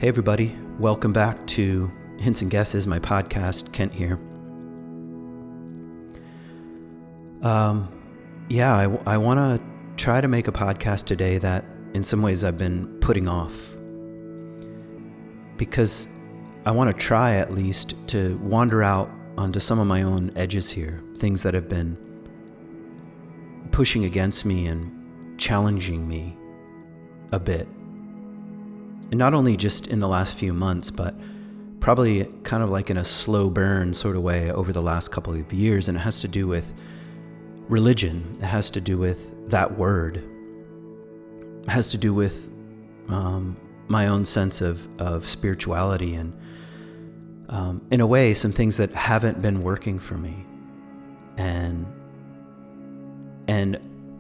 Hey everybody, welcome back to Hints and Guesses, my podcast. Kent here. I want to try to make a podcast today that in some ways I've been putting off, because I want to try at least to wander out onto some of my own edges here, things that have been pushing against me and challenging me a bit. And not only just in the last few months, but probably kind of like in a slow burn sort of way over the last couple of years. And it has to do with religion. It has to do with that word. It has to do with my own sense of spirituality and, in a way, some things that haven't been working for me. And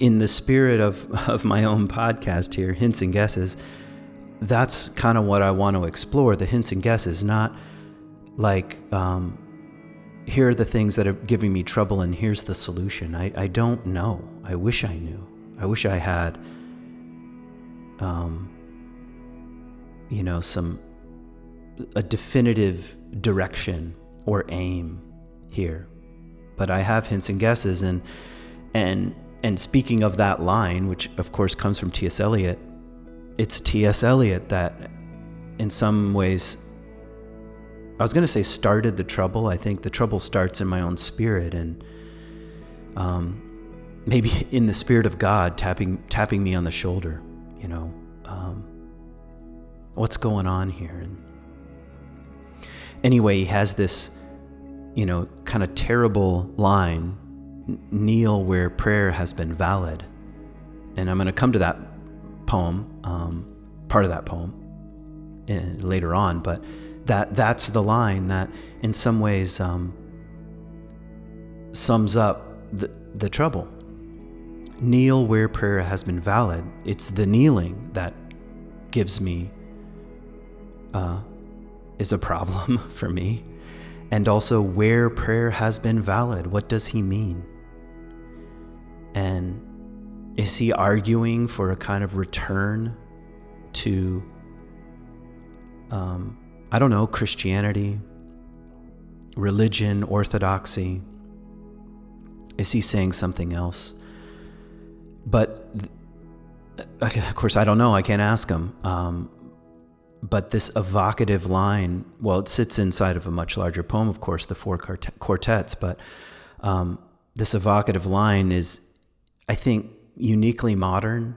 in the spirit of my own podcast here, Hints and Guesses, that's kind of what I want to explore, the hints and guesses, not like, here are the things that are giving me trouble and here's the solution. I don't know. I wish I knew. I wish I had, a definitive direction or aim here. But I have hints and guesses, and speaking of that line, which of course comes from T.S. Eliot, it's T.S. Eliot that in some ways, I was going to say started the trouble. I think the trouble starts in my own spirit, and maybe in the spirit of God tapping me on the shoulder, what's going on here? And anyway, he has this, kind of terrible line, kneel where prayer has been valid. And I'm going to come to that poem, part of that poem later on, but that's the line that in some ways sums up the trouble. Kneel where prayer has been valid. It's the kneeling that gives me is a problem for me. And also where prayer has been valid. What does he mean? And is he arguing for a kind of return to, Christianity, religion, orthodoxy? Is he saying something else? But, of course, I don't know. I can't ask him. But this evocative line, it sits inside of a much larger poem, of course, the four quartets. But this evocative line is, I think, uniquely modern,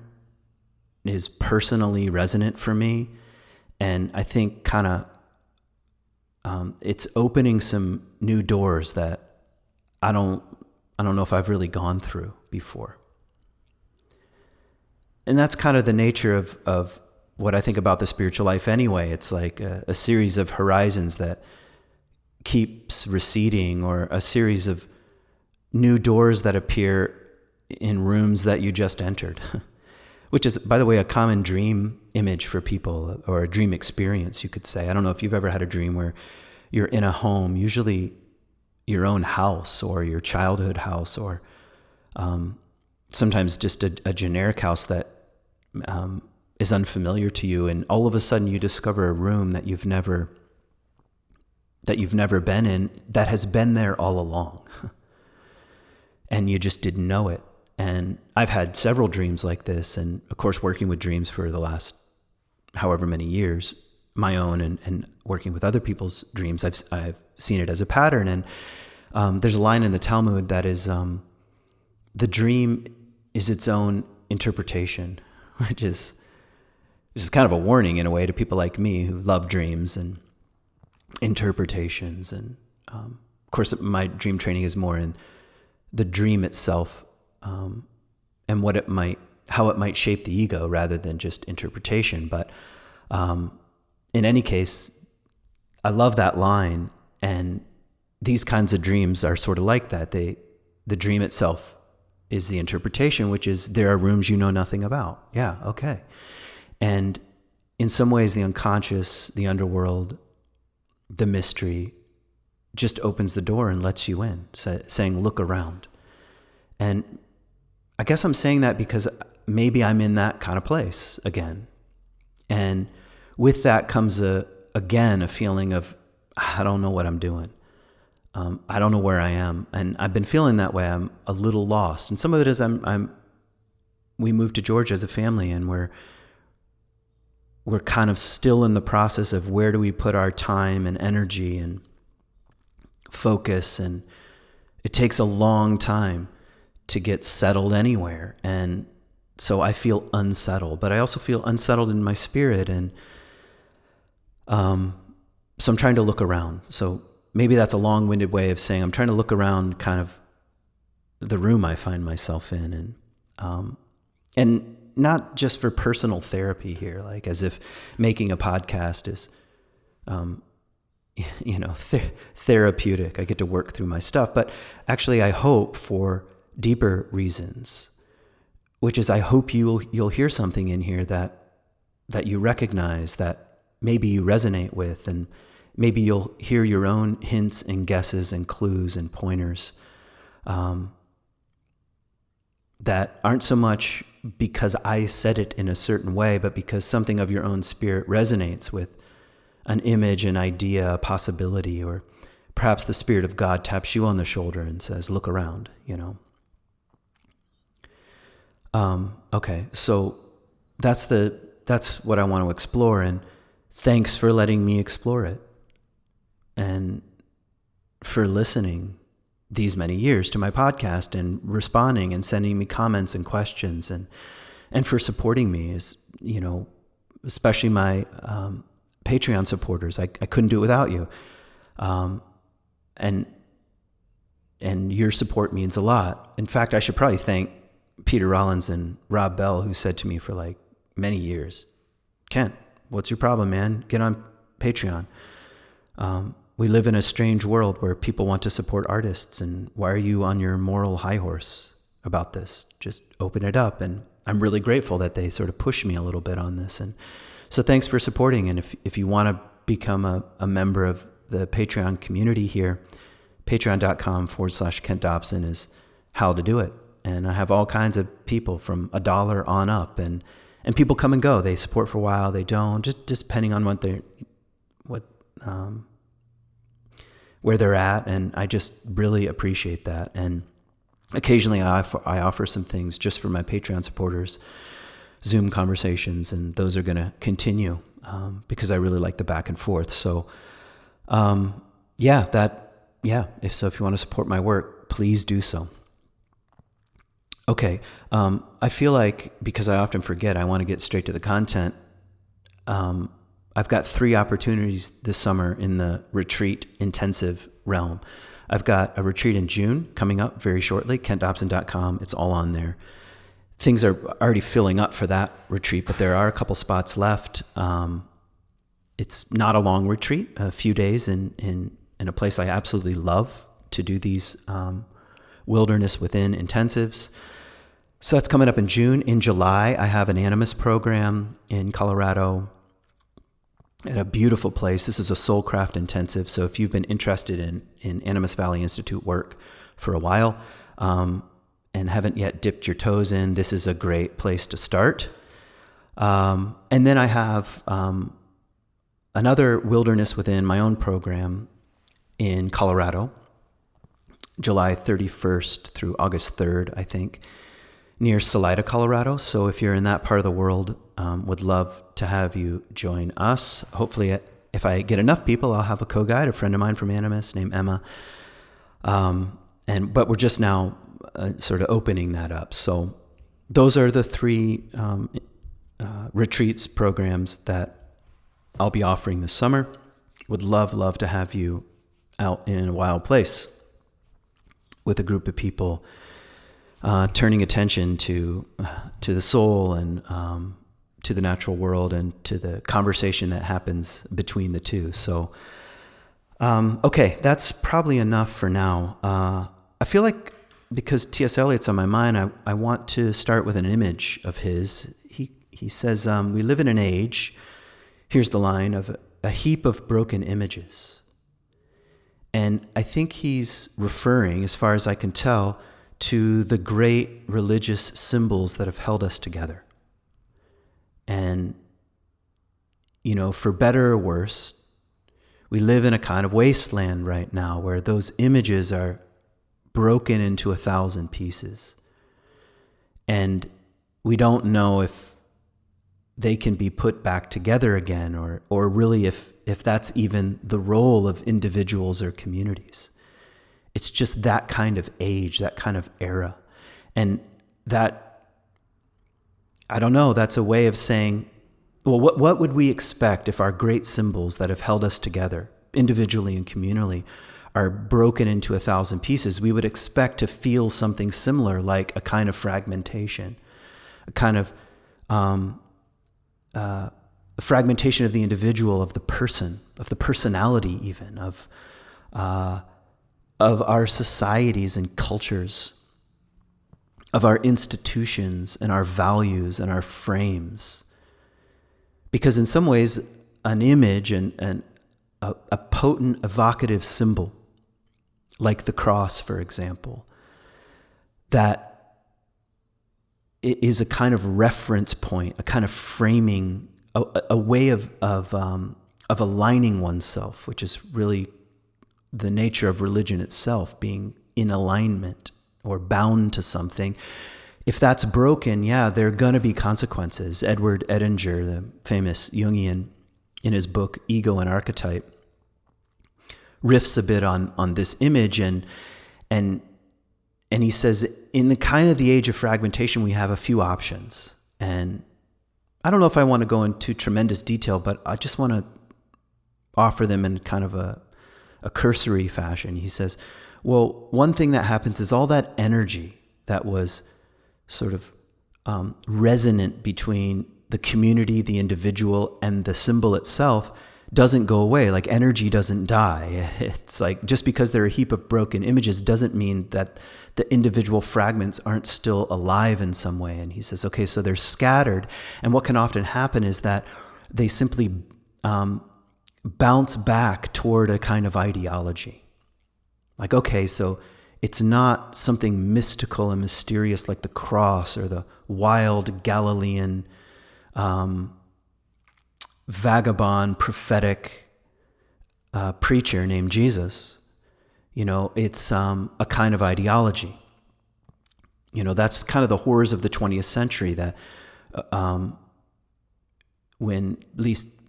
is personally resonant for me, and I think kind of it's opening some new doors that I don't know if I've really gone through before. And that's kind of the nature of what I think about the spiritual life anyway. It's like a series of horizons that keeps receding, or a series of new doors that appear in rooms that you just entered, which is, by the way, a common dream image for people, or a dream experience, you could say. I don't know if you've ever had a dream where you're in a home, usually your own house or your childhood house, or sometimes just a generic house that is unfamiliar to you, and all of a sudden you discover a room that you've never been in, that has been there all along, and you just didn't know it. And I've had several dreams like this, and of course working with dreams for the last however many years, my own and working with other people's dreams, I've seen it as a pattern. And there's a line in the Talmud that is, the dream is its own interpretation, which is kind of a warning in a way to people like me who love dreams and interpretations. And of course my dream training is more in the dream itself, and how it might shape the ego rather than just interpretation. But in any case, I love that line, and these kinds of dreams are sort of like that. The dream itself is the interpretation, which is there are rooms you know nothing about. Yeah, okay. And in some ways, the unconscious, the underworld, the mystery just opens the door and lets you in, saying, look around. And I guess I'm saying that because maybe I'm in that kind of place again. And with that comes again a feeling of, I don't know what I'm doing. I don't know where I am. And I've been feeling that way. I'm a little lost. And some of it is we moved to Georgia as a family, and we're kind of still in the process of where do we put our time and energy and focus. And it takes a long time to get settled anywhere. And so I feel unsettled, but I also feel unsettled in my spirit. And so I'm trying to look around. So maybe that's a long-winded way of saying I'm trying to look around kind of the room I find myself in, and not just for personal therapy here, like as if making a podcast is, therapeutic. I get to work through my stuff, but actually I hope for deeper reasons, which is I hope you'll hear something in here that you recognize, that maybe you resonate with, and maybe you'll hear your own hints and guesses and clues and pointers that aren't so much because I said it in a certain way, but because something of your own spirit resonates with an image, an idea, a possibility, or perhaps the Spirit of God taps you on the shoulder and says, look around, Okay, so that's what I want to explore, and thanks for letting me explore it, and for listening these many years to my podcast and responding and sending me comments and questions, and for supporting me, especially my Patreon supporters. I couldn't do it without you, and your support means a lot. In fact, I should probably thank Peter Rollins and Rob Bell, who said to me for like many years, Kent, what's your problem, man? Get on Patreon. We live in a strange world where people want to support artists, and why are you on your moral high horse about this? Just open it up. And I'm really grateful that they sort of pushed me a little bit on this. And so thanks for supporting. And if you want to become a member of the Patreon community here, patreon.com/Kent Dobson is how to do it. And I have all kinds of people from $1 on up, and people come and go. They support for a while, they don't, just depending on where they're at. And I just really appreciate that. And occasionally I offer some things just for my Patreon supporters, Zoom conversations, and those are going to continue because I really like the back and forth. So if you want to support my work, please do so. Okay, I feel like, because I often forget, I want to get straight to the content. I've got 3 opportunities this summer in the retreat intensive realm. I've got a retreat in June coming up very shortly, KentDobson.com. It's all on there. Things are already filling up for that retreat, but there are a couple spots left. It's not a long retreat, a few days in a place I absolutely love to do these wilderness within intensives. So that's coming up in June. In July, I have an Animist program in Colorado at a beautiful place. This is a Soulcraft intensive. So if you've been interested in Animist Valley Institute work for a while and haven't yet dipped your toes in, this is a great place to start. And then I have another wilderness within my own program in Colorado, July 31st through August 3rd, I think, near Salida, Colorado. So if you're in that part of the world, would love to have you join us. Hopefully, if I get enough people, I'll have a co-guide, a friend of mine from Animist named Emma. But we're just now sort of opening that up. So those are the 3 retreats programs that I'll be offering this summer. Would love to have you out in a wild place with a group of people, turning attention to the soul and to the natural world and to the conversation that happens between the two. So, okay, that's probably enough for now. I feel like because T.S. Eliot's on my mind, I want to start with an image of his. He says, we live in an age, here's the line, of a heap of broken images. And I think he's referring, as far as I can tell, to the great religious symbols that have held us together. And for better or worse, we live in a kind of wasteland right now where those images are broken into 1,000 pieces. And we don't know if they can be put back together again, or really if that's even the role of individuals or communities. It's just that kind of age, that kind of era. And that, I don't know, that's a way of saying, well, what would we expect if our great symbols that have held us together, individually and communally, are broken into 1,000 pieces? We would expect to feel something similar, like a kind of fragmentation, a kind of a fragmentation of the individual, of the person, of the personality even, of our societies and cultures, of our institutions and our values and our frames. Because in some ways, an image and a potent evocative symbol, like the cross, for example, that is a kind of reference point, a kind of framing, a way of aligning oneself, which is really the nature of religion itself, being in alignment or bound to something. If that's broken, there are going to be consequences. Edward Edinger, the famous Jungian, in his book Ego and Archetype, riffs a bit on this image, and he says, in the kind of the age of fragmentation, we have a few options. And I don't know if I want to go into tremendous detail, but I just want to offer them in kind of a cursory fashion. He says, well, one thing that happens is all that energy that was sort of resonant between the community, the individual, and the symbol itself doesn't go away. Like, energy doesn't die. It's like, just because they're a heap of broken images doesn't mean that the individual fragments aren't still alive in some way. And he says, okay, so they're scattered. And what can often happen is that they simply bounce back toward a kind of ideology. Like, okay, so it's not something mystical and mysterious like the cross or the wild Galilean vagabond prophetic preacher named Jesus. It's a kind of ideology. That's kind of the horrors of the 20th century, that when at least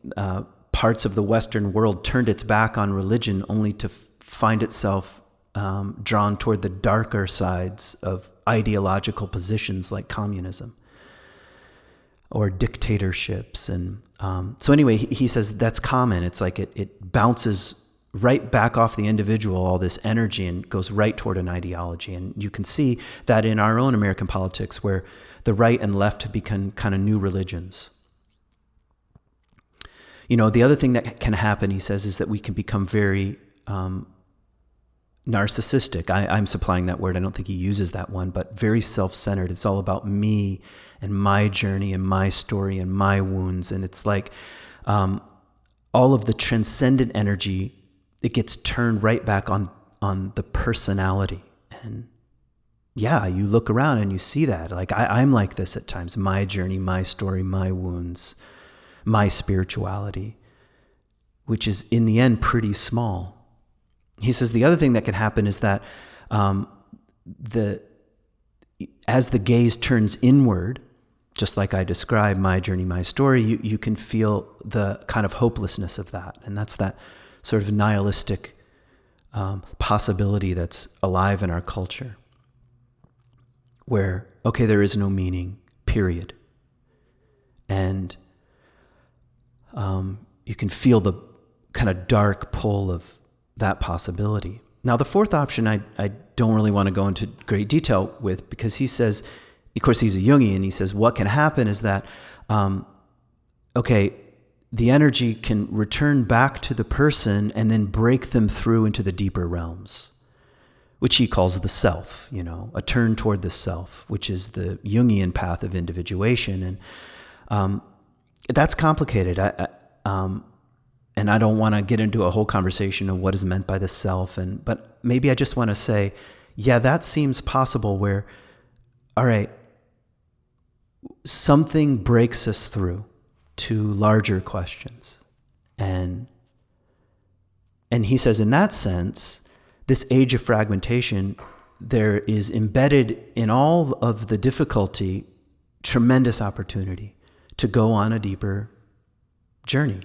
parts of the Western world turned its back on religion only to find itself drawn toward the darker sides of ideological positions like communism or dictatorships. And so anyway, he says that's common. It's like it bounces right back off the individual, all this energy, and goes right toward an ideology. And you can see that in our own American politics, where the right and left have become kind of new religions. The other thing that can happen, he says, is that we can become very narcissistic. I'm supplying that word. I don't think he uses that one, but very self-centered. It's all about me and my journey and my story and my wounds. And it's like all of the transcendent energy, it gets turned right back on the personality. And you look around and you see that. Like, I'm like this at times. My journey, my story, my wounds, my spirituality, which is in the end pretty small. He says the other thing that can happen is that as the gaze turns inward, just like I described, my journey, my story, you can feel the kind of hopelessness of that. And that's that sort of nihilistic possibility that's alive in our culture, where, okay, there is no meaning, period. And you can feel the kind of dark pull of that possibility. Now, the fourth option I don't really want to go into great detail with, because he says, of course, he's a Jungian, he says what can happen is that, the energy can return back to the person and then break them through into the deeper realms, which he calls the self, a turn toward the self, which is the Jungian path of individuation. And that's complicated. And I don't want to get into a whole conversation of what is meant by the self. But maybe I just want to say, that seems possible, where, all right, something breaks us through. to larger questions. And he says, in that sense, this age of fragmentation, there is embedded in all of the difficulty tremendous opportunity to go on a deeper journey,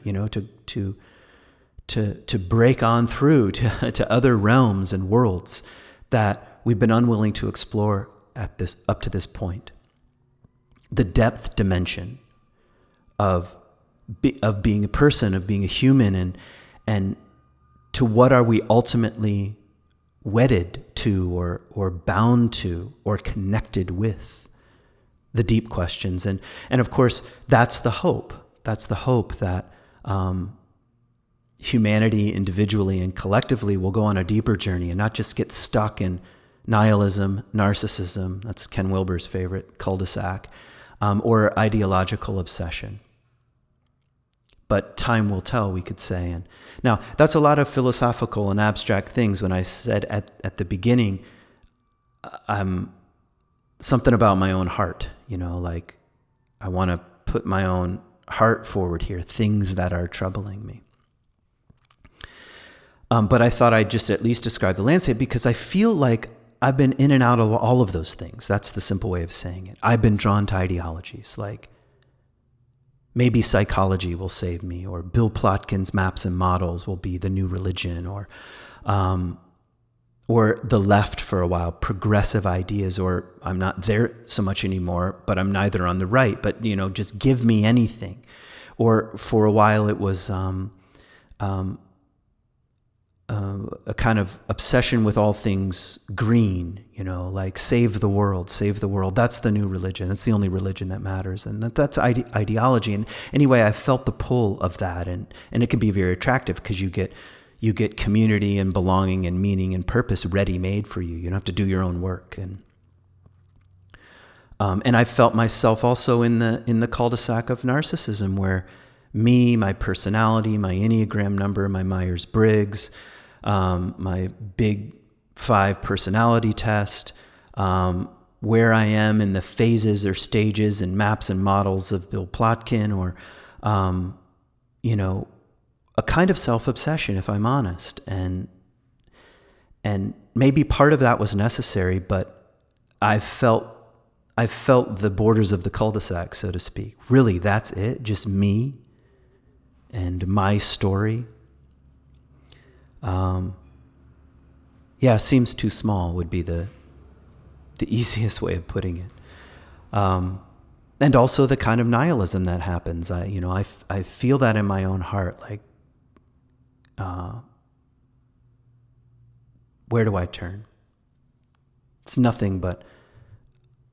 to break on through to other realms and worlds that we've been unwilling to explore up to this point. The depth dimension of being a person, of being a human, and to what are we ultimately wedded to or bound to or connected with? The deep questions. And of course, that's the hope. That's the hope that humanity individually and collectively will go on a deeper journey and not just get stuck in nihilism, narcissism, that's Ken Wilber's favorite cul-de-sac, or ideological obsession. But time will tell, we could say. And now, that's a lot of philosophical and abstract things. When I said at the beginning, something about my own heart, like I want to put my own heart forward here, things that are troubling me. But I thought I'd just at least describe the landscape because I feel like I've been in and out of all of those things. That's the simple way of saying it. I've been drawn to ideologies like maybe psychology will save me, or Bill Plotkin's maps and models will be the new religion, or the left for a while, progressive ideas, or I'm not there so much anymore, but I'm neither on the right, but just give me anything. Or for a while it was a kind of obsession with all things green, like save the world. That's the new religion. That's the only religion that matters. And that's ideology. And anyway, I felt the pull of that. And it can be very attractive because you get community and belonging and meaning and purpose ready-made for you. You don't have to do your own work. And I felt myself also in the cul-de-sac of narcissism, where me, my personality, my Enneagram number, my Myers-Briggs, my Big 5 personality test, where I am in the phases or stages and maps and models of Bill Plotkin, or, a kind of self-obsession, if I'm honest. And maybe part of that was necessary, but I felt the borders of the cul-de-sac, so to speak. Really, that's it? Just me and my story? Seems too small would be the easiest way of putting it. And also the kind of nihilism that happens. I feel that in my own heart, like, where do I turn? It's nothing but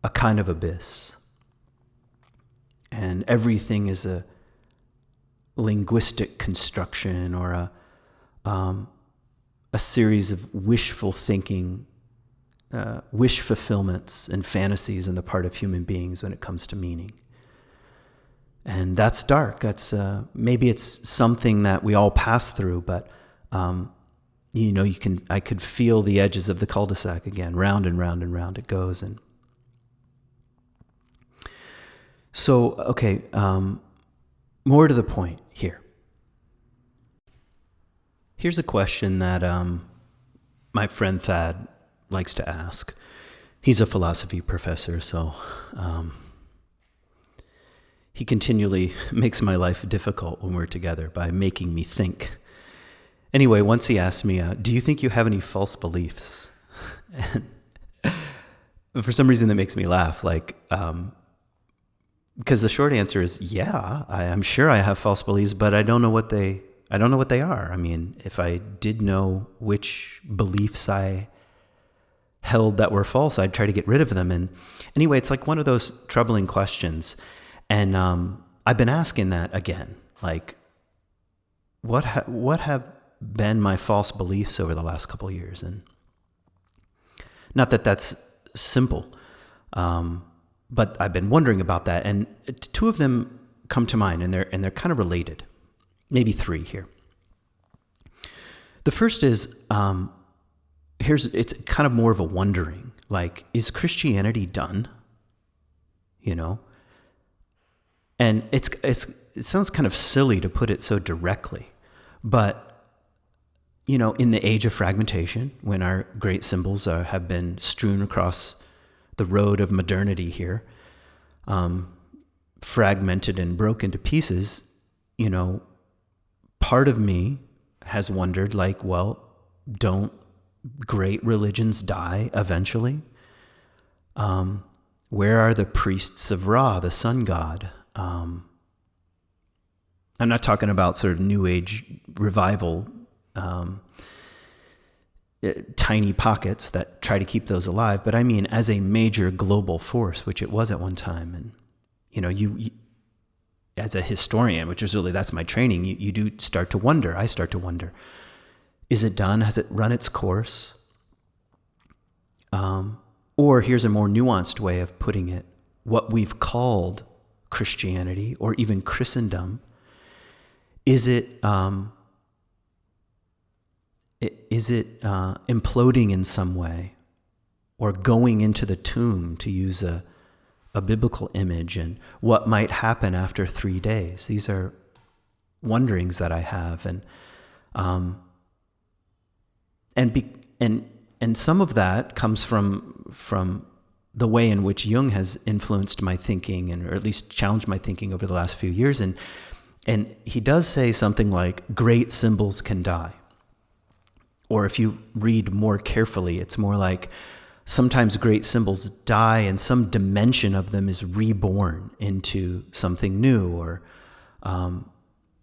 a kind of abyss. And everything is a linguistic construction or a series of wishful thinking, wish fulfillments and fantasies on the part of human beings when it comes to meaning. And that's dark. That's maybe it's something that we all pass through, but I could feel the edges of the cul-de-sac again, round and round and round it goes. And so, okay, more to the point here. Here's a question that my friend Thad likes to ask. He's a philosophy professor, so he continually makes my life difficult when we're together by making me think. Anyway, once he asked me, do you think you have any false beliefs? And for some reason that makes me laugh, because the short answer is, yeah, I'm sure I have false beliefs, but I don't know what they are. I mean, if I did know which beliefs I held that were false, I'd try to get rid of them. And anyway, it's like one of those troubling questions. And I've been asking that again, like, what have been my false beliefs over the last couple of years? And not that that's simple, but I've been wondering about that. And two of them come to mind, and they're kind of related. Maybe three here. The first is, it's kind of more of a wondering, like, is Christianity done? And it's it sounds kind of silly to put it so directly, but in the age of fragmentation, when our great symbols have been strewn across the road of modernity here, fragmented and broken to pieces, part of me has wondered, like, well, don't great religions die eventually? Where are the priests of Ra, the sun god? I'm not talking about sort of New Age revival, tiny pockets that try to keep those alive, but I mean as a major global force, which it was at one time. And you as a historian, which is really, that's my training, you do start to wonder. I start to wonder: is it done? Has it run its course? Or here's a more nuanced way of putting it: what we've called Christianity or even Christendom, is it imploding in some way, or going into the tomb, to use a biblical image, and what might happen after 3 days? These are wonderings that I have, and some of that comes from the way in which Jung has influenced my thinking, or at least challenged my thinking over the last few years. And he does say something like, great symbols can die. Or if you read more carefully, it's more like, sometimes great symbols die and some dimension of them is reborn into something new, or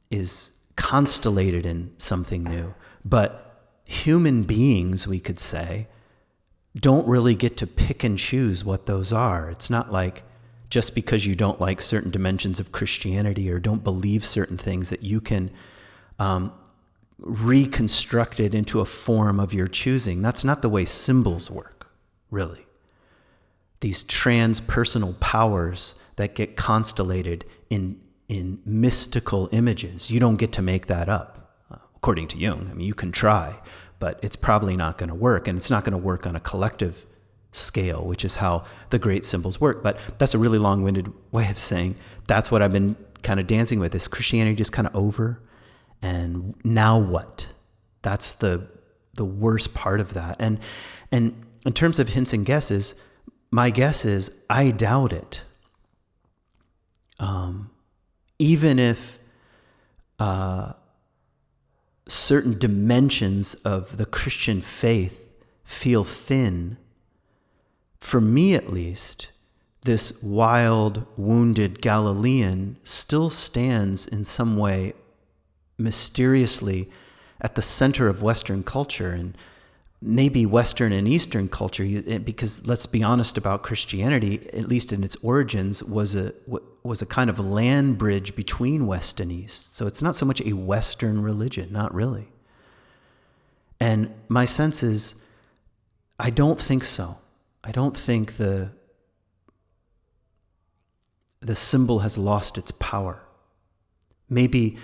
is constellated in something new. But human beings, we could say, don't really get to pick and choose what those are. It's not like just because you don't like certain dimensions of Christianity or don't believe certain things that you can reconstruct it into a form of your choosing. That's not the way symbols work, really. These transpersonal powers that get constellated in mystical images, you don't get to make that up, according to Jung. I mean, you can try, but it's probably not going to work, and it's not going to work on a collective scale, which is how the great symbols work. But that's a really long-winded way of saying that's what I've been kind of dancing with. Is Christianity just kind of over? And now what? That's the worst part of that. And in terms of hints and guesses, my guess is I doubt it. Even if certain dimensions of the Christian faith feel thin, for me at least, this wild, wounded Galilean still stands in some way mysteriously at the center of Western culture, and maybe Western and Eastern culture, because let's be honest about Christianity, at least in its origins, was a kind of land bridge between West and East. So it's not so much a Western religion, not really. And my sense is, I don't think so. I don't think the symbol has lost its power. Maybe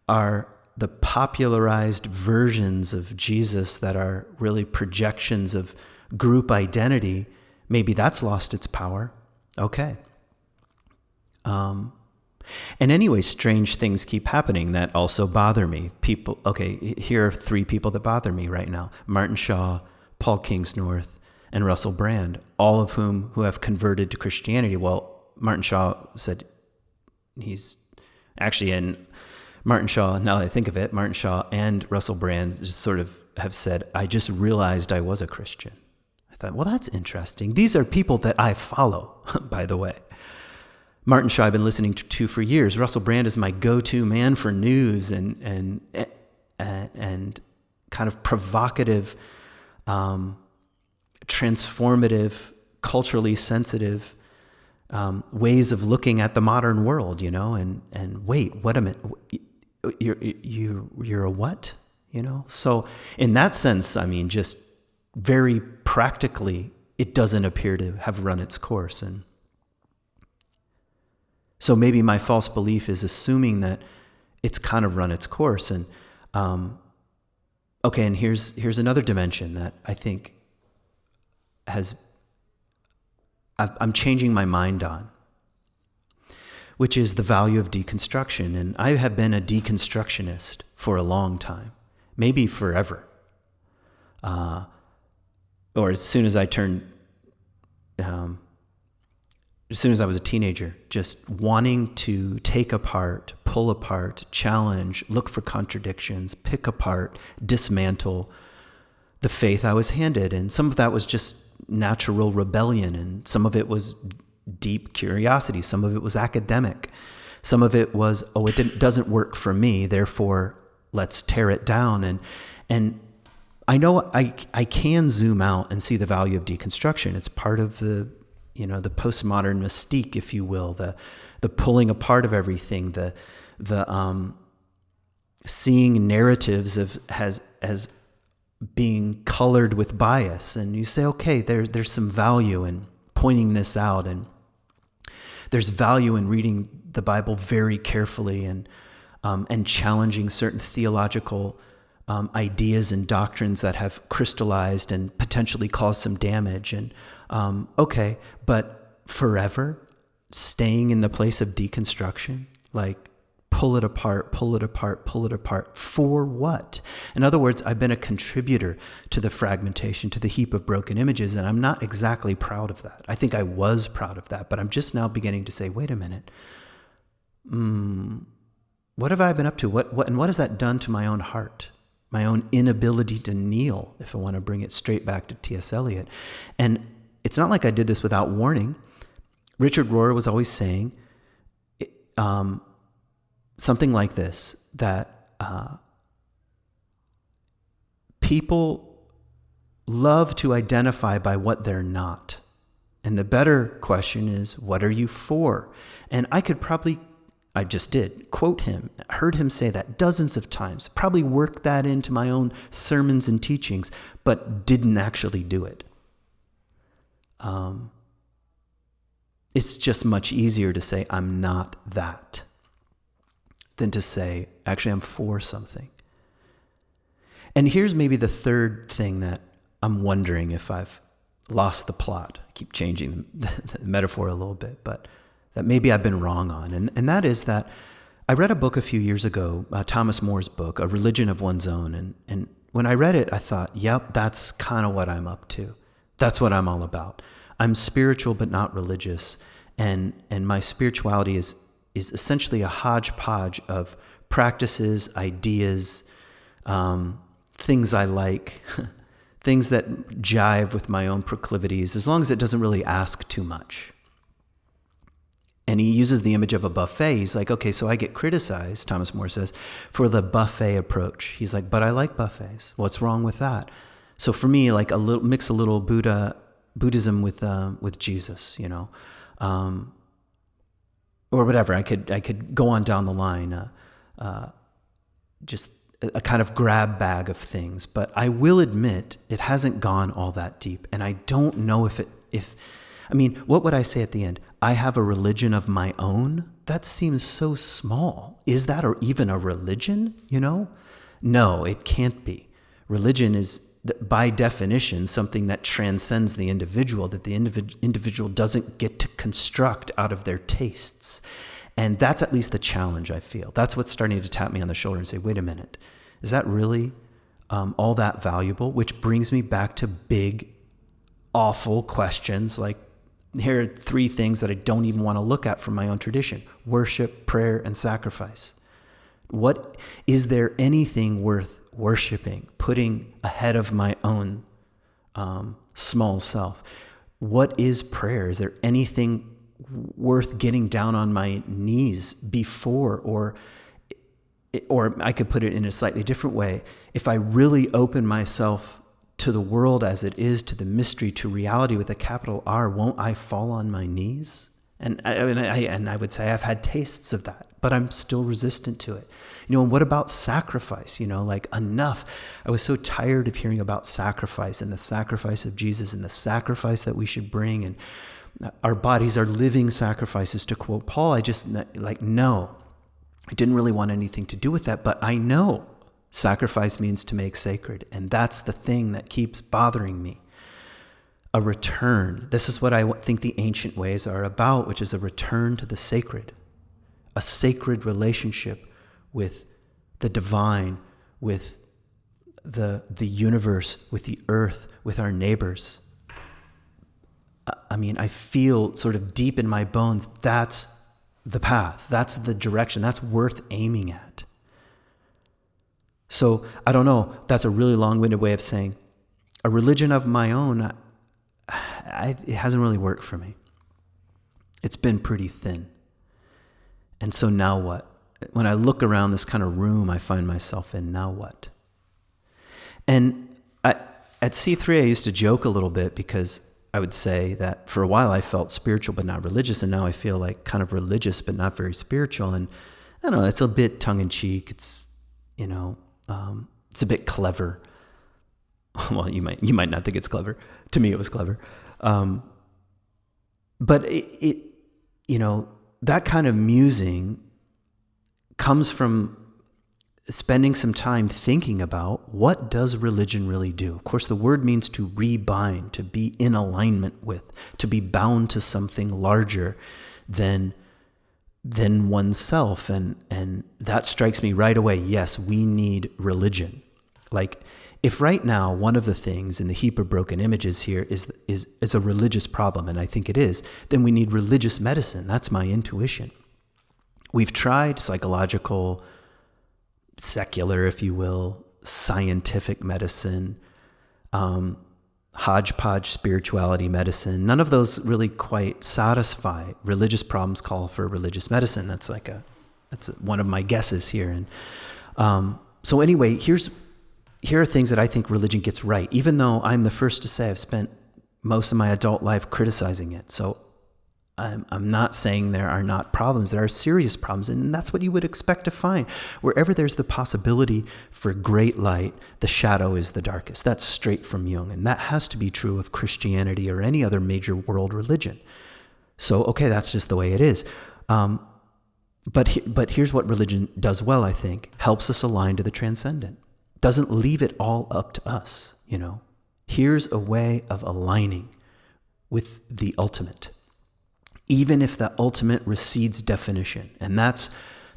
the popularized versions of Jesus that are really projections of group identity, maybe that's lost its power. Okay. And anyway, strange things keep happening that also bother me. Here are 3 people that bother me right now: Martin Shaw, Paul Kingsnorth, and Russell Brand, all of whom have converted to Christianity. Well, Martin Shaw said he's actually in... Martin Shaw, now that I think of it, Martin Shaw and Russell Brand just sort of have said, I just realized I was a Christian. I thought, well, that's interesting. These are people that I follow, by the way. Martin Shaw I've been listening to for years. Russell Brand is my go-to man for news and kind of provocative, transformative, culturally sensitive ways of looking at the modern world, and wait, what a minute. You're a what? So in that sense, I mean, just very practically, it doesn't appear to have run its course. And so maybe my false belief is assuming that it's kind of run its course. And okay, and here's another dimension that I think I'm changing my mind on. which is the value of deconstruction. And I have been a deconstructionist for a long time, maybe forever. Or as soon as I was a teenager, just wanting to take apart, pull apart, challenge, look for contradictions, pick apart, dismantle the faith I was handed. And some of that was just natural rebellion, and some of it was deep curiosity. Some of it was academic. Some of it was, it doesn't work for me, therefore let's tear it down. And I know I can zoom out and see the value of deconstruction. It's part of the postmodern mystique, if you will, the pulling apart of everything, the seeing narratives as being colored with bias. And you say, okay, there's some value in pointing this out, and there's value in reading the Bible very carefully and challenging certain theological ideas and doctrines that have crystallized and potentially caused some damage. And okay, but forever staying in the place of deconstruction, like pull it apart, for what? In other words, I've been a contributor to the fragmentation, to the heap of broken images, and I'm not exactly proud of that. I think I was proud of that, but I'm just now beginning to say, wait a minute, what have I been up to? What has that done to my own heart? My own inability to kneel, if I want to bring it straight back to T.S. Eliot. And it's not like I did this without warning. Richard Rohr was always saying something like this, that people love to identify by what they're not. And the better question is, what are you for? And I just did quote him, heard him say that dozens of times, probably worked that into my own sermons and teachings, but didn't actually do it. It's just much easier to say, I'm not that, than to say, actually, I'm for something. And here's maybe the third thing that I'm wondering if I've lost the plot. I keep changing the metaphor a little bit, but that maybe I've been wrong on. And that is that I read a book a few years ago, Thomas More's book, A Religion of One's Own. And when I read it, I thought, yep, that's kind of what I'm up to. That's what I'm all about. I'm spiritual, but not religious. And my spirituality is essentially a hodgepodge of practices, ideas, things I like, things that jive with my own proclivities, as long as it doesn't really ask too much. And he uses the image of a buffet. He's like, okay, so I get criticized, Thomas More says, for the buffet approach. He's like, but I like buffets. What's wrong with that? So for me, like mix a little Buddhism with Jesus, or whatever. I could go on down the line, just a kind of grab bag of things. But I will admit it hasn't gone all that deep, and I don't know what would I say at the end? I have a religion of my own? That seems so small. Is that even a religion, No, it can't be. Religion is, by definition, something that transcends the individual, that the individual doesn't get to construct out of their tastes. And that's at least the challenge I feel. That's what's starting to tap me on the shoulder and say, wait a minute, is that really all that valuable? Which brings me back to big, awful questions like, here are 3 things that I don't even want to look at from my own tradition: worship, prayer, and sacrifice. What is there anything worth worshiping, putting ahead of my own small self? What is prayer? Is there anything worth getting down on my knees before? Or I could put it in a slightly different way. If I really open myself to the world as it is, to the mystery, to reality with a capital R, won't I fall on my knees? And I would say I've had tastes of that, but I'm still resistant to it. And what about sacrifice? Enough. I was so tired of hearing about sacrifice and the sacrifice of Jesus and the sacrifice that we should bring. And our bodies are living sacrifices, to quote Paul. I just no, I didn't really want anything to do with that, but I know sacrifice means to make sacred. And that's the thing that keeps bothering me. A return. This is what I think the ancient ways are about, which is a return to the sacred. a sacred relationship with the divine, with the universe, with the earth, with our neighbors. I mean, I feel sort of deep in my bones, that's the path, that's the direction, that's worth aiming at. So I don't know, that's a really long-winded way of saying a religion of my own, it hasn't really worked for me. It's been pretty thin. And so now what? When I look around this kind of room I find myself in, now what? And at C3, I used to joke a little bit because I would say that for a while I felt spiritual but not religious, and now I feel like kind of religious but not very spiritual. And I don't know, it's a bit tongue-in-cheek. It's, it's a bit clever. Well, you might not think it's clever. To me, it was clever. But it that kind of musing comes from spending some time thinking about, what does religion really do? Of course, the word means to rebind, to be in alignment with, to be bound to something larger than oneself. And that strikes me right away. Yes, we need religion. Like, if right now one of the things in the heap of broken images here is a religious problem, and I think it is, then we need religious medicine. That's my intuition. We've tried psychological, secular, if you will, scientific medicine, hodgepodge spirituality medicine. None of those really quite satisfy. Religious problems call for religious medicine. That's one of my guesses here. And so anyway, here are things that I think religion gets right, even though I'm the first to say I've spent most of my adult life criticizing it. So I'm not saying there are not problems. There are serious problems, and that's what you would expect to find. Wherever there's the possibility for great light, the shadow is the darkest. That's straight from Jung, and that has to be true of Christianity or any other major world religion. So, okay, that's just the way it is. But here's what religion does well, I think. Helps us align to the transcendent. Doesn't leave it all up to us, Here's a way of aligning with the ultimate, even if that ultimate recedes definition. And that's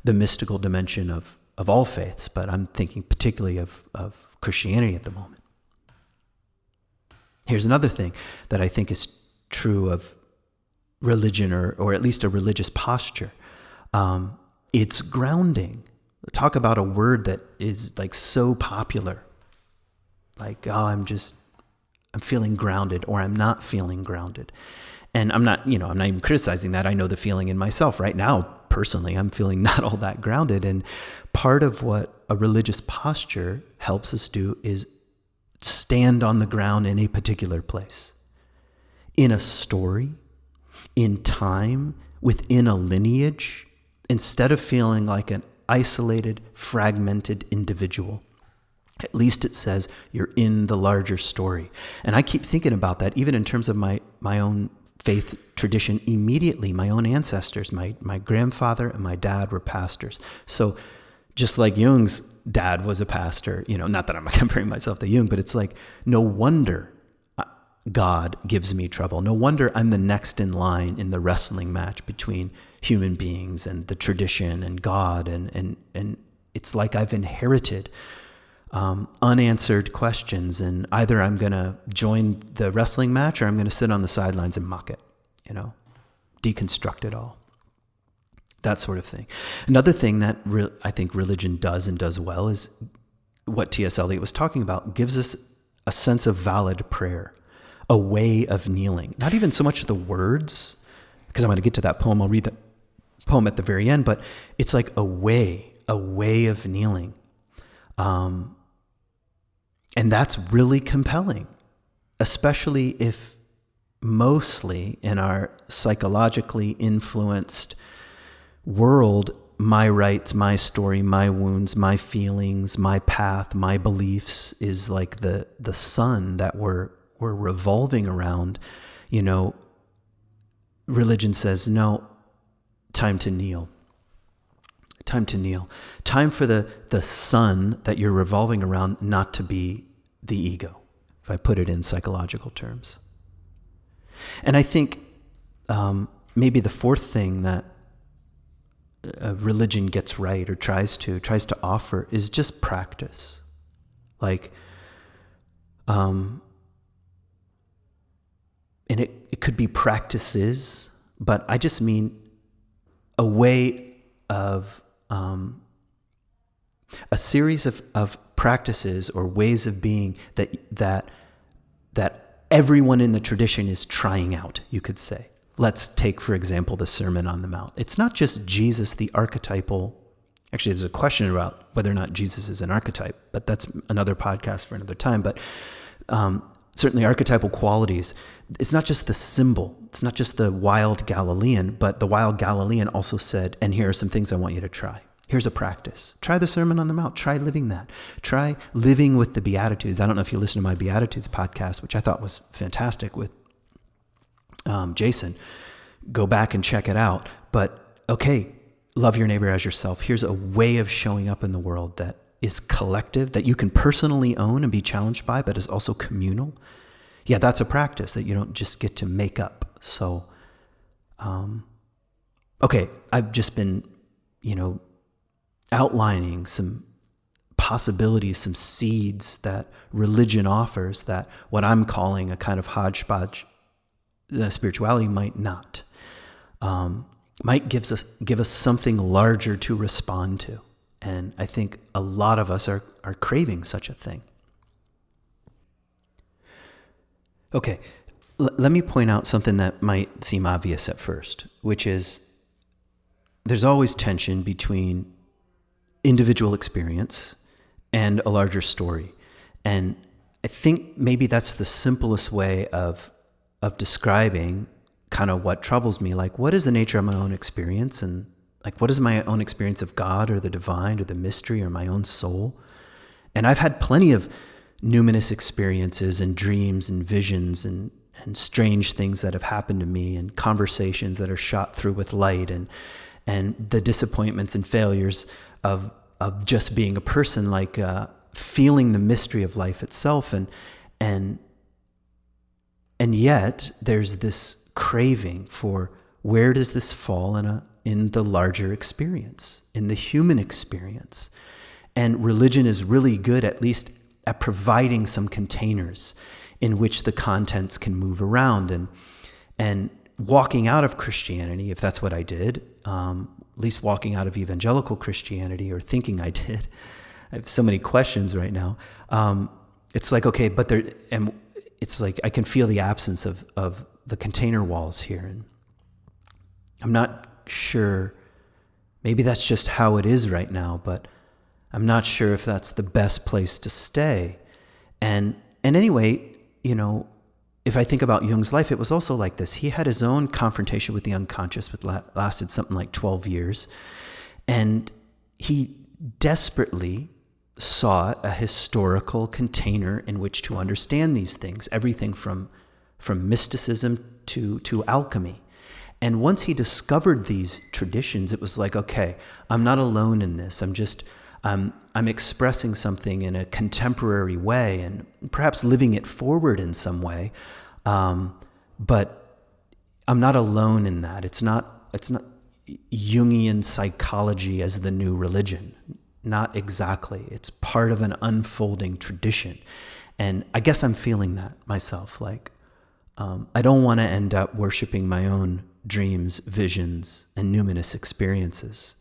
the mystical dimension of all faiths, but I'm thinking particularly of Christianity at the moment. Here's another thing that I think is true of religion, or at least a religious posture. It's grounding. Talk about a word that is like so popular. Like, I'm feeling grounded, or I'm not feeling grounded. And I'm not even criticizing that. I know the feeling in myself right now. Personally, I'm feeling not all that grounded. And part of what a religious posture helps us do is stand on the ground in a particular place, in a story, in time, within a lineage, instead of feeling like an isolated, fragmented individual. At least it says you're in the larger story. And I keep thinking about that, even in terms of my own faith tradition. Immediately, my own ancestors, my grandfather and my dad were pastors. So just like Jung's dad was a pastor, not that I'm comparing myself to Jung, but it's like, no wonder God gives me trouble. No wonder I'm the next in line in the wrestling match between human beings and the tradition and God. And it's like I've inherited unanswered questions, and either I'm going to join the wrestling match or I'm going to sit on the sidelines and mock it, deconstruct it all. That sort of thing. Another thing that I think religion does and does well is what T.S. Eliot was talking about, gives us a sense of valid prayer, a way of kneeling. Not even so much the words, because I'm going to get to that poem. I'll read that poem at the very end, but it's like a way of kneeling. And that's really compelling, especially if mostly in our psychologically influenced world, my rights, my story, my wounds, my feelings, my path, my beliefs is like the sun that we're revolving around. Religion says, no, time to kneel. Time to kneel. Time for the sun that you're revolving around not to be the ego, if I put it in psychological terms. And I think maybe the fourth thing that religion gets right or tries to offer is just practice. Like, and it could be practices, but I just mean a way of, a series of practices or ways of being that everyone in the tradition is trying out, you could say. Let's take, for example, the Sermon on the Mount. It's not just Jesus, the archetypal. Actually, there's a question about whether or not Jesus is an archetype, but that's another podcast for another time. But certainly archetypal qualities. It's not just the symbol. It's not just the wild Galilean, but the wild Galilean also said, and here are some things I want you to try. Here's a practice. Try the Sermon on the Mount. Try living that. Try living with the Beatitudes. I don't know if you listen to my Beatitudes podcast, which I thought was fantastic with Jason. Go back and check it out. But okay, love your neighbor as yourself. Here's a way of showing up in the world that is collective, that you can personally own and be challenged by, but is also communal. Yeah, that's a practice that you don't just get to make up. So, okay, I've just been, outlining some possibilities, some seeds that religion offers that what I'm calling a kind of hodgepodge spirituality might not. Might give us something larger to respond to. And I think a lot of us are craving such a thing. Okay, let me point out something that might seem obvious at first, which is there's always tension between individual experience and a larger story. And I think maybe that's the simplest way of describing kind of what troubles me. Like, what is the nature of my own experience? And like, what is my own experience of God or the divine or the mystery or my own soul? And I've had plenty of numinous experiences and dreams and visions and strange things that have happened to me and conversations that are shot through with light and the disappointments and failures of just being a person, like feeling the mystery of life itself. And yet there's this craving for where does this fall in the larger experience, in the human experience. And religion is really good, at least at providing some containers in which the contents can move around. And walking out of Christianity, if that's what I did, at least walking out of evangelical Christianity, or thinking I did. I have so many questions right now. It's like, okay, but it's like I can feel the absence of the container walls here. And I'm not sure, maybe that's just how it is right now, but I'm not sure if that's the best place to stay. And anyway, if I think about Jung's life, it was also like this. He had his own confrontation with the unconscious, which lasted something like 12 years. And he desperately sought a historical container in which to understand these things, everything from mysticism to alchemy. And once he discovered these traditions, it was like, okay, I'm not alone in this. I'm expressing something in a contemporary way and perhaps living it forward in some way. But I'm not alone in that. It's not Jungian psychology as the new religion. Not exactly. It's part of an unfolding tradition. And I guess I'm feeling that myself. Like, I don't want to end up worshiping my own dreams, visions, and numinous experiences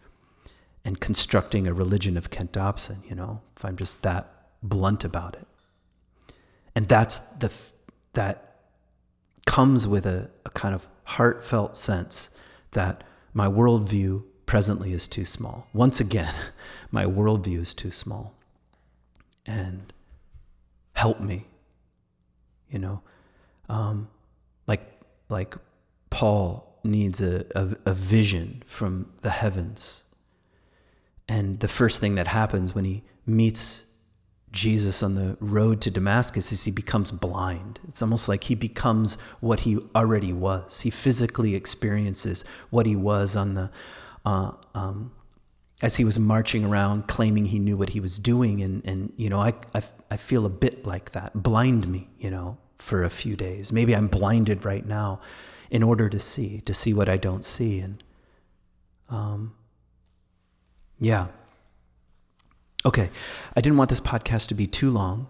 and constructing a religion of Kent Dobson, if I'm just that blunt about it. And that comes with a kind of heartfelt sense that my worldview presently is too small. Once again, my worldview is too small. And help me, like Paul needs a vision from the heavens. And the first thing that happens when he meets Jesus on the road to Damascus is he becomes blind. It's almost like he becomes what he already was. He physically experiences what he was on the as he was marching around claiming he knew what he was doing. And I feel a bit like that. Blind me, for a few days. Maybe I'm blinded right now in order to see what I don't see. And Yeah. Okay. I didn't want this podcast to be too long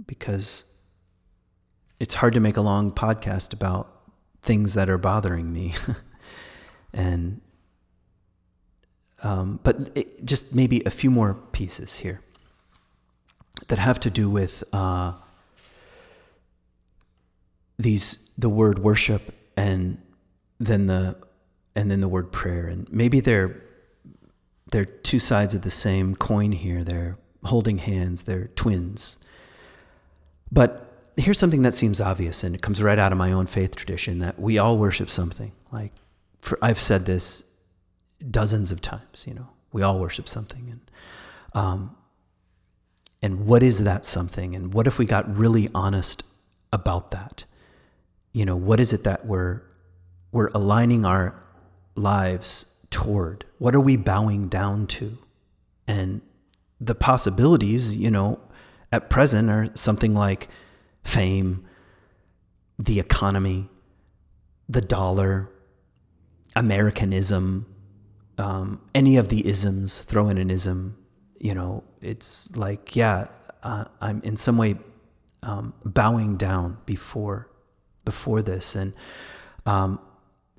because it's hard to make a long podcast about things that are bothering me. And, but just maybe a few more pieces here that have to do with, the word worship and then the word prayer. And maybe they're two sides of the same coin here. They're holding hands, they're twins. But here's something that seems obvious, and it comes right out of my own faith tradition, that we all worship something. Like, I've said this dozens of times, we all worship something. And what is that something? And what if we got really honest about that? What is it that we're aligning our lives toward? What are we bowing down to? And the possibilities, at present are something like fame, the economy, the dollar, Americanism, any of the isms, throw in an ism, it's like, I'm in some way bowing down before this. And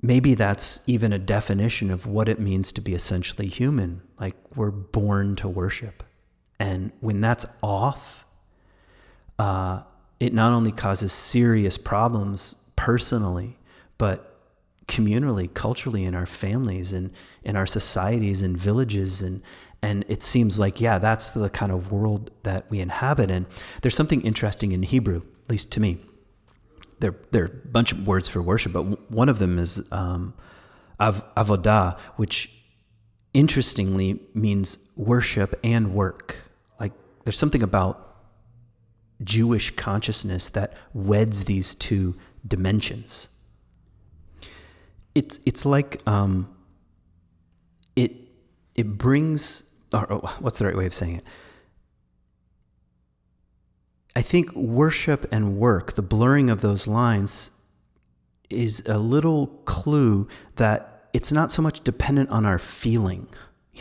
maybe that's even a definition of what it means to be essentially human. Like, we're born to worship. And when that's off, it not only causes serious problems personally, but communally, culturally, in our families and in our societies and villages. And it seems like, that's the kind of world that we inhabit. And there's something interesting in Hebrew, at least to me. There are a bunch of words for worship, but one of them is avodah, which interestingly means worship and work. Like, there's something about Jewish consciousness that weds these two dimensions. It's like it brings, or what's the right way of saying it? I think worship and work, the blurring of those lines, is a little clue that it's not so much dependent on our feeling,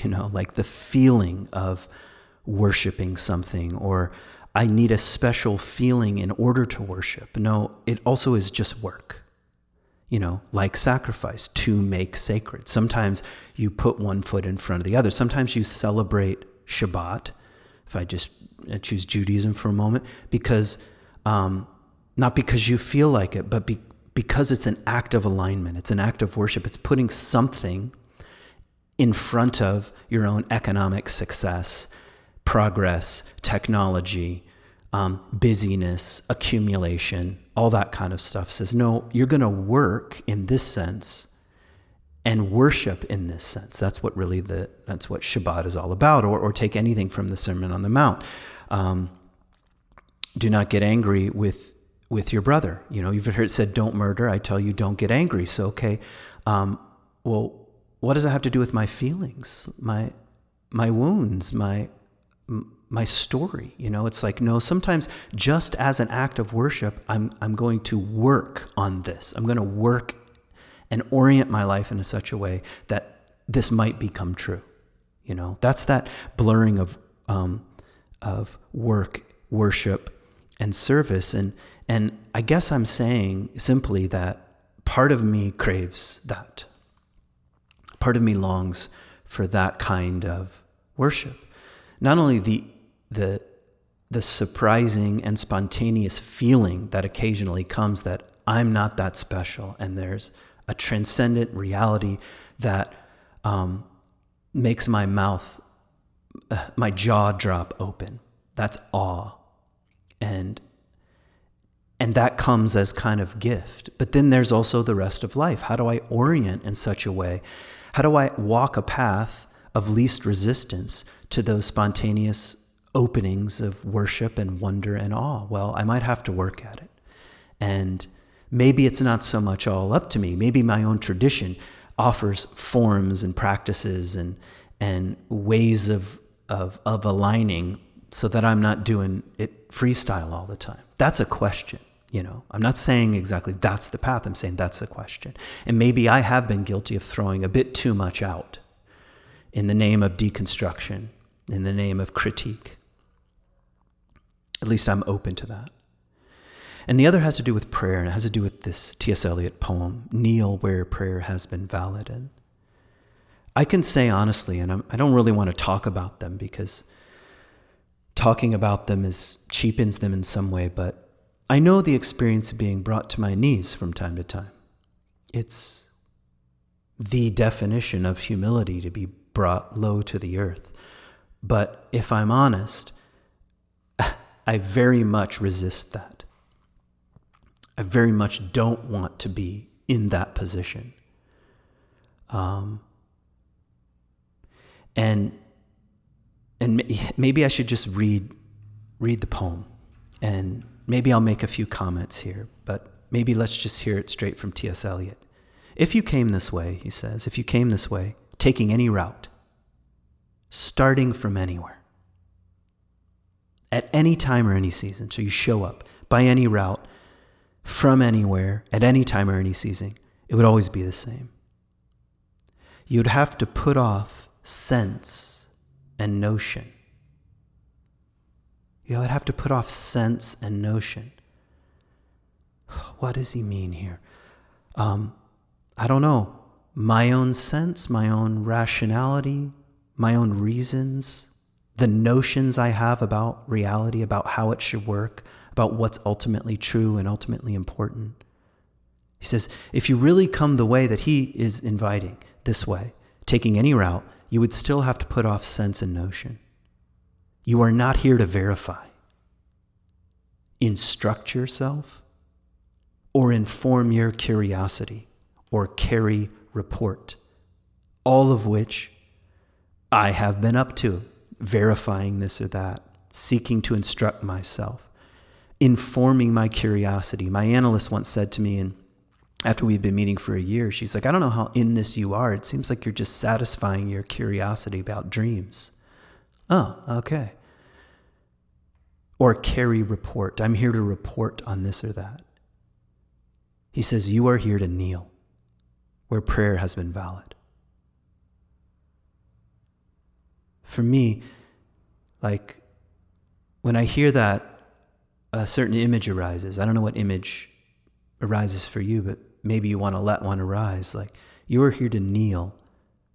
like the feeling of worshiping something, or I need a special feeling in order to worship. No, it also is just work, like sacrifice, to make sacred. Sometimes you put one foot in front of the other. Sometimes you celebrate Shabbat, if I just choose Judaism for a moment, because not because you feel like it, but because it's an act of alignment. It's an act of worship. It's putting something in front of your own economic success, progress, technology, busyness, accumulation, all that kind of stuff. Says, no, you're going to work in this sense and worship in this sense. That's what that's what Shabbat is all about. Or take anything from the Sermon on the Mount. Do not get angry with your brother. You've heard it said, don't murder. I tell you, don't get angry. So, okay, well, what does that have to do with my feelings, my wounds, my story? It's like, no, sometimes just as an act of worship, I'm going to work on this. I'm going to work and orient my life in such a way that this might become true. That's that blurring of work, worship, and service. And I guess I'm saying simply that part of me craves that. Part of me longs for that kind of worship. Not only the surprising and spontaneous feeling that occasionally comes that I'm not that special, and there's a transcendent reality that makes my jaw drop open. That's awe. And that comes as kind of gift. But then there's also the rest of life. How do I orient in such a way? How do I walk a path of least resistance to those spontaneous openings of worship and wonder and awe? Well, I might have to work at it. And maybe it's not so much all up to me. Maybe my own tradition offers forms and practices and ways of aligning so that I'm not doing it freestyle all the time. That's a question. I'm not saying exactly that's the path. I'm saying that's the question. And maybe I have been guilty of throwing a bit too much out in the name of deconstruction, in the name of critique. At least I'm open to that. And the other has to do with prayer, and it has to do with this T.S. Eliot poem, Kneel Where Prayer Has Been Valid. And I can say honestly, and I don't really want to talk about them because talking about them cheapens them in some way, but I know the experience of being brought to my knees from time to time. It's the definition of humility, to be brought low to the earth. But if I'm honest, I very much resist that. I very much don't want to be in that position. And maybe I should just read the poem, and maybe I'll make a few comments here, but maybe let's just hear it straight from T.S. Eliot. If you came this way, he says, if you came this way, taking any route, starting from anywhere, at any time or any season, so you show up by any route, from anywhere, at any time or any season, it would always be the same. You'd have to put off sense and notion. You would have to put off sense and notion. What does he mean here? I don't know. My own sense, my own rationality, my own reasons, the notions I have about reality, about how it should work, about what's ultimately true and ultimately important. He says, if you really come the way that he is inviting, this way, taking any route, you would still have to put off sense and notion. You are not here to verify, instruct yourself, or inform your curiosity, or carry report, all of which I have been up to, verifying this or that, seeking to instruct myself, informing my curiosity. My analyst once said to me, and after we'd been meeting for a year, she's like, I don't know how in this you are. It seems like you're just satisfying your curiosity about dreams. Oh, okay. Or carry report. I'm here to report on this or that. He says, you are here to kneel where prayer has been valid. For me, like, when I hear that, a certain image arises. I don't know what image arises for you, but maybe you want to let one arise. Like, you are here to kneel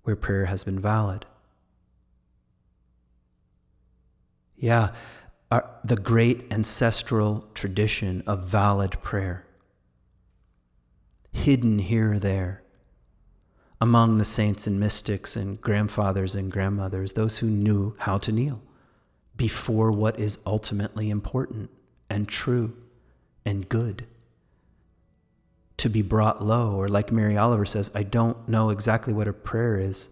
where prayer has been valid. Yeah, the great ancestral tradition of valid prayer, hidden here or there, among the saints and mystics and grandfathers and grandmothers, those who knew how to kneel before what is ultimately important and true and good. To be brought low, or like Mary Oliver says, I don't know exactly what a prayer is,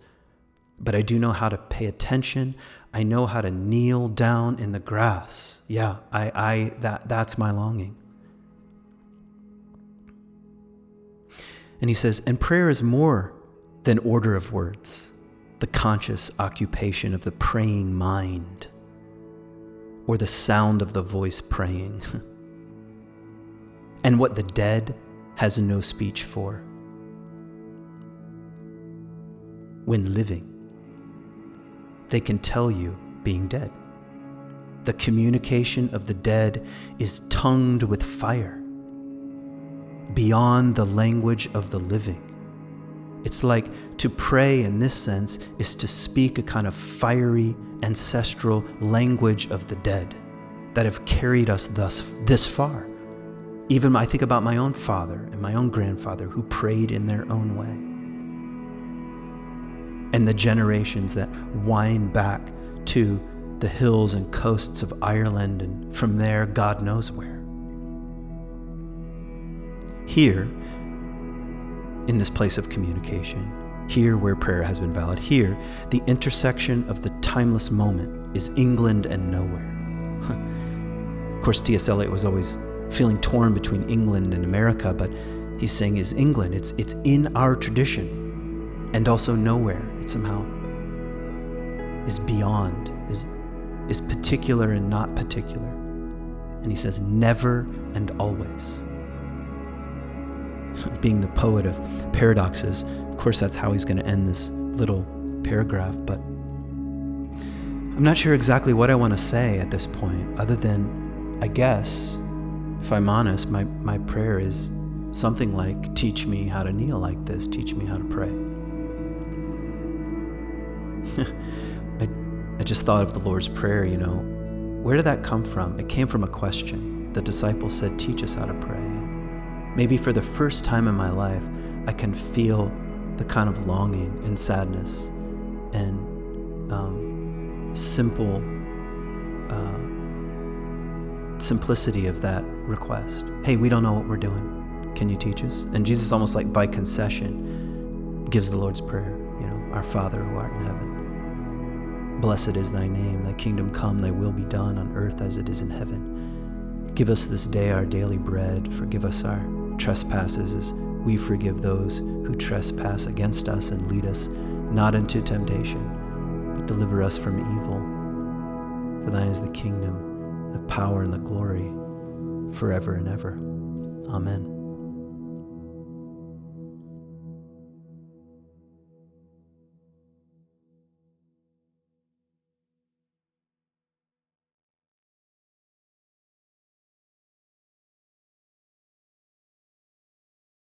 but I do know how to pay attention. I know how to kneel down in the grass. Yeah, that's my longing. And he says, and prayer is more than order of words, the conscious occupation of the praying mind, or the sound of the voice praying, and what the dead has no speech for. When living, they can tell you being dead. The communication of the dead is tongued with fire, beyond the language of the living. It's like to pray in this sense is to speak a kind of fiery ancestral language of the dead that have carried us this far. Even I think about my own father and my own grandfather who prayed in their own way. And the generations that wind back to the hills and coasts of Ireland, and from there, God knows where. Here, in this place of communication, here where prayer has been valid, here, the intersection of the timeless moment is England and nowhere. Of course, T.S. Eliot was always feeling torn between England and America, but he's saying is England. It's in our tradition, and also nowhere. It somehow is beyond, is particular and not particular. And he says never and always. Being the poet of paradoxes, of course that's how he's going to end this little paragraph, but I'm not sure exactly what I want to say at this point, other than, I guess, if I'm honest, my prayer is something like, teach me how to kneel like this, teach me how to pray. I just thought of the Lord's Prayer, Where did that come from? It came from a question. The disciples said, teach us how to pray. And maybe for the first time in my life, I can feel the kind of longing and sadness and simple simplicity of that request. Hey, we don't know what we're doing. Can you teach us? And Jesus, almost like by concession, gives the Lord's Prayer. Our Father who art in heaven, blessed is thy name. Thy kingdom come. Thy will be done on earth as it is in heaven. Give us this day our daily bread. Forgive us our trespasses as we forgive those who trespass against us, and lead us not into temptation, but deliver us from evil. For thine is the kingdom, the power, and the glory, forever and ever. Amen.